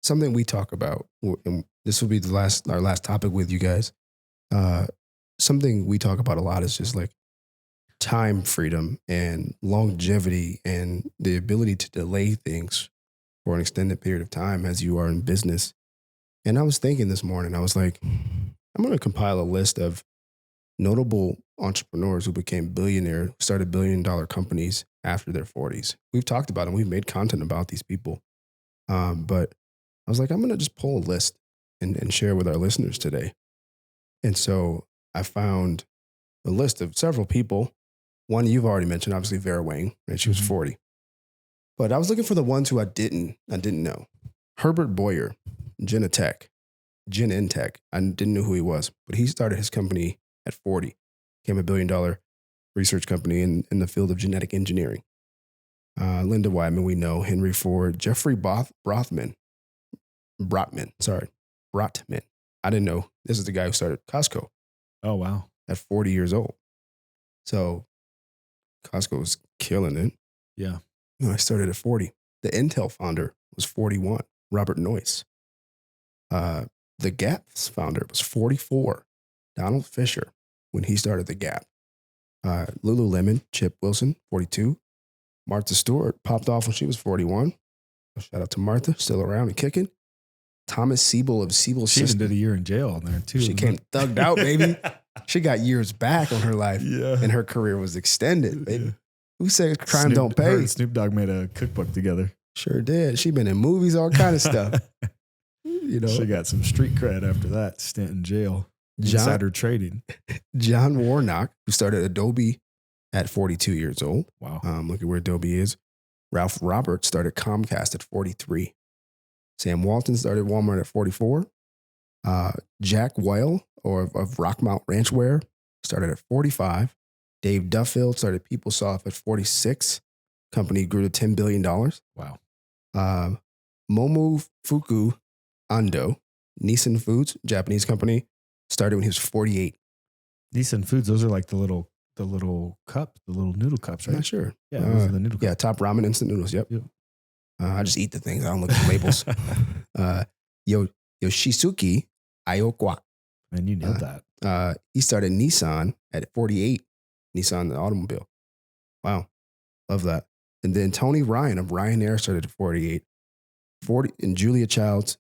something we talk about, and this will be our last topic with you guys. Uh, Something we talk about a lot is just like time freedom and longevity and the ability to delay things for an extended period of time as you are in business. And I was thinking this morning, I was like, I'm going to compile a list of notable entrepreneurs who became billionaire, who started $1 billion companies after their 40s. We've talked about them. We've made content about these people. But I was like, I'm going to just pull a list and share with our listeners today. And so I found a list of several people. One you've already mentioned, obviously Vera Wang, right? She was 40. But I was looking for the ones who I didn't know. Herbert Boyer, Genentech. I didn't know who he was, but he started his company at 40, became a $1 billion research company in the field of genetic engineering. Linda Wyman, we know. Henry Ford, Jeffrey Brotman. I didn't know. This is the guy who started Costco. Oh, wow. At 40 years old. So Costco was killing it. Yeah. No, I started at 40. The Intel founder was 41, Robert Noyce. The Gap's founder was 44, Donald Fisher, when he started the Gap. Lululemon, Chip Wilson, 42. Martha Stewart popped off when she was 41. Shout out to Martha, still around and kicking. Thomas Siebel of Siebel She Systems. even did a year in jail on there too. She came thugged out, baby. She got years back on her life, and her career was extended, baby. Yeah. Who said crime don't pay? Her and Snoop Dogg made a cookbook together. Sure did. She been in movies, all kind of stuff. You know, she got some street cred after that stint in jail. Insider trading. John Warnock, who started Adobe at 42 years old. Wow. Look at where Adobe is. Ralph Roberts started Comcast at 43. Sam Walton started Walmart at 44. Jack Weil of Rockmount Ranchware started at 45. Dave Duffield started PeopleSoft at 46. Company grew to $10 billion. Wow. Momo Fuku Ando, Nissan Foods, Japanese company, started when he was 48. Nissan Foods, those are like the little cup, the little noodle cups, right? I'm not sure. Yeah, those are the noodle cups. Yeah, top ramen instant noodles. Yep. I just eat the things. I don't look at the labels. Yoshisuke Ayokwa. Man, you nailed that. He started Nissan at 48. Nissan, the automobile. Wow. Love that. And then Tony Ryan of Ryanair started at 48. And Julia Childs,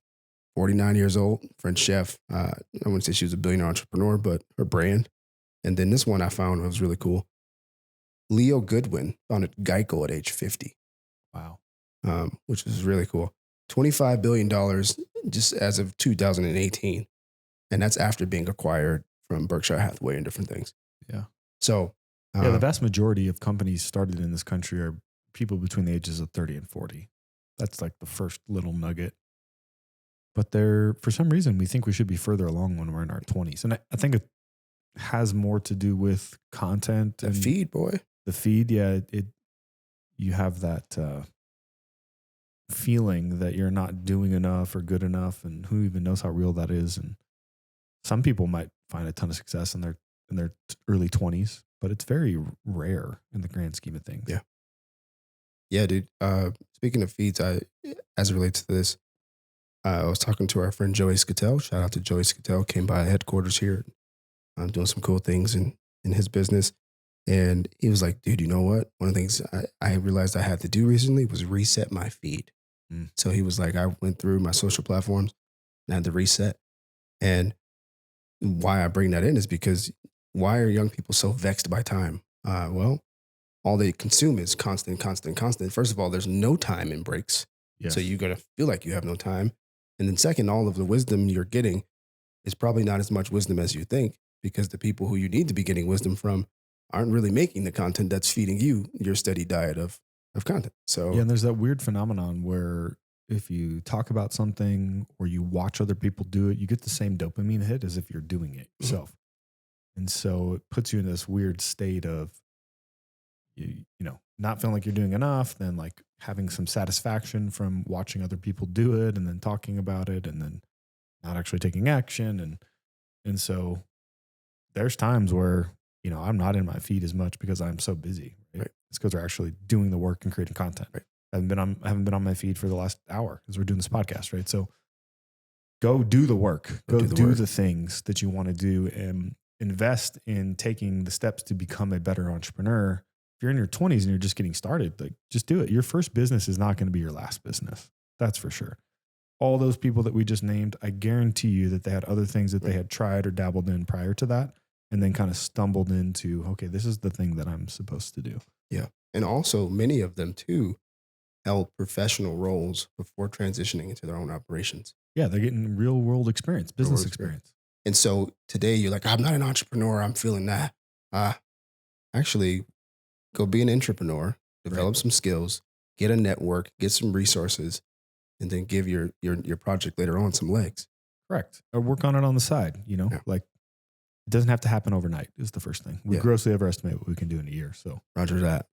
49 years old, French chef. I wouldn't say she was a billionaire entrepreneur, but her brand. And then this one I found was really cool. Leo Goodwin founded Geico at age 50. Wow. Which is really cool. $25 billion just as of 2018. And that's after being acquired from Berkshire Hathaway and different things. Yeah. So, the vast majority of companies started in this country are people between the ages of 30 and 40. That's like the first little nugget. But for some reason, we think we should be further along when we're in our 20s. And I think it has more to do with content. The feed, boy. The feed, yeah. You have that feeling that you're not doing enough or good enough, and who even knows how real that is. And some people might find a ton of success in their early 20s, but it's very rare in the grand scheme of things. Yeah. Yeah, dude. Speaking of feeds, as it relates to this, I was talking to our friend Joey Scattell. Shout out to Joey Scattell. Came by headquarters here, doing some cool things in his business. And he was like, dude, you know what? One of the things I realized I had to do recently was reset my feed. So he was like, I went through my social platforms and had to reset. And why I bring that in is because why are young people so vexed by time? Well, all they consume is constant. First of all, there's no time in breaks. Yes. So you're going to feel like you have no time. And then second, all of the wisdom you're getting is probably not as much wisdom as you think, because the people who you need to be getting wisdom from aren't really making the content that's feeding you your steady diet of content. So yeah, and there's that weird phenomenon where if you talk about something or you watch other people do it, you get the same dopamine hit as if you're doing it yourself. Mm-hmm. And so it puts you in this weird state of, you know, not feeling like you're doing enough, then like having some satisfaction from watching other people do it and then talking about it and then not actually taking action. And so there's times where, you know, I'm not in my feed as much because I'm so busy. Right? It's because they're actually doing the work and creating content. Right. I haven't been on my feed for the last hour because we're doing this podcast, right? So go do the work. Go do the things that you want to do and invest in taking the steps to become a better entrepreneur. If you're in your 20s and you're just getting started, like just do it. Your first business is not going to be your last business. That's for sure. All those people that we just named, I guarantee you that they had other things that they had tried or dabbled in prior to that and then kind of stumbled into, okay, this is the thing that I'm supposed to do. Yeah. And also many of them too held professional roles before transitioning into their own operations. Yeah, they're getting real world experience, business experience. And so today you're like, I'm not an entrepreneur. I'm feeling that. Actually, go be an entrepreneur, develop some skills, get a network, get some resources, and then give your project later on some legs. Correct. Or work on it on the side, like it doesn't have to happen overnight is the first thing. We grossly overestimate what we can do in a year. So Roger that.